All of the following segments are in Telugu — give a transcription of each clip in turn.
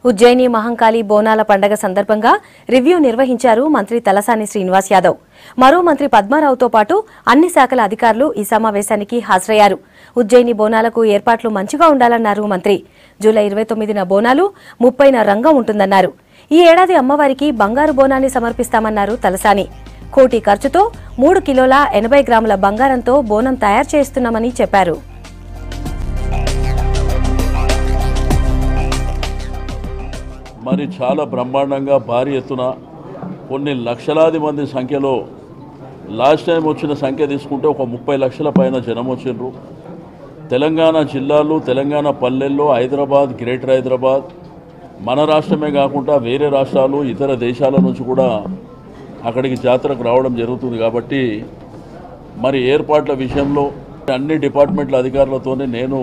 ఉజ్జయిని మహంకాళి బోనాల పండగ సందర్భంగా రివ్యూ నిర్వహించారు మంత్రి తలసాని శ్రీనివాస్ యాదవ్. మరో మంత్రి పద్మారావుతో పాటు అన్ని శాఖల అధికారులు ఈ సమావేశానికి హాజరయ్యారు. ఉజ్జయిని బోనాలకు ఏర్పాట్లు మంచిగా ఉండాలన్నారు మంత్రి. జూలై 29న బోనాలు, 30న రంగం ఉంటుందన్నారు. ఈ ఏడాది అమ్మవారికి బంగారు బోనాన్ని సమర్పిస్తామన్నారు తలసాని. కోటి ఖర్చుతో 3 కిలోల 80 గ్రాముల బంగారంతో బోనం తయారు చేస్తున్నామని చెప్పారు. మరి చాలా బ్రహ్మాండంగా భారీ ఎత్తున కొన్ని లక్షలాది మంది సంఖ్యలో లాస్ట్ టైం వచ్చిన సంఖ్య తీసుకుంటే ఒక 30 లక్షల పైన జనం వచ్చిండ్రు. తెలంగాణ జిల్లాలు, తెలంగాణ పల్లెల్లో, హైదరాబాద్, గ్రేటర్ హైదరాబాద్, మన రాష్ట్రమే కాకుండా వేరే రాష్ట్రాలు, ఇతర దేశాల నుంచి కూడా అక్కడికి జాతరకు రావడం జరుగుతుంది. కాబట్టి మరి ఏర్పాట్ల విషయంలో అన్ని డిపార్ట్మెంట్ల అధికారులతోనే నేను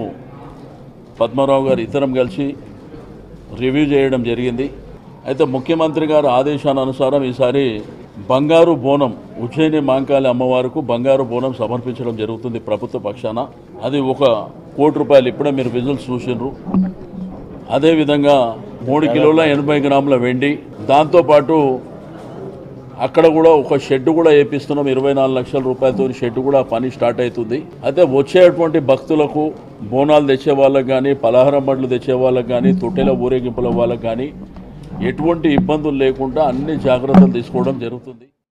పద్మారావు గారు ఇద్దరం కలిసి రివ్యూ చేయడం జరిగింది. అయితే ముఖ్యమంత్రి గారి ఆదేశానుసారం ఈసారి బంగారు బోనం ఉజ్జయిని మహంకాళి అమ్మవారికి బంగారు బోనం సమర్పించడం జరుగుతుంది ప్రభుత్వ పక్షాన. అది 1 కోటి రూపాయలు ఇప్పుడే మీరు విజువల్స్ చూసిండ్రు. అదేవిధంగా 3 కిలోల 80 గ్రాముల వెండి, దాంతోపాటు అక్కడ కూడా ఒక షెడ్ కూడా వేపిస్తున్నాం. 24 లక్షల రూపాయలతో షెడ్ కూడా పని స్టార్ట్ అవుతుంది. అయితే వచ్చేటువంటి భక్తులకు బోనాలు తెచ్చే వాళ్ళకి కానీ, పలహారం బండ్లు తెచ్చే వాళ్ళకి కానీ, తొట్టెల ఊరేగింపుల వాళ్ళకి కానీ ఎటువంటి ఇబ్బందులు లేకుండా అన్ని జాగ్రత్తలు తీసుకోవడం జరుగుతుంది.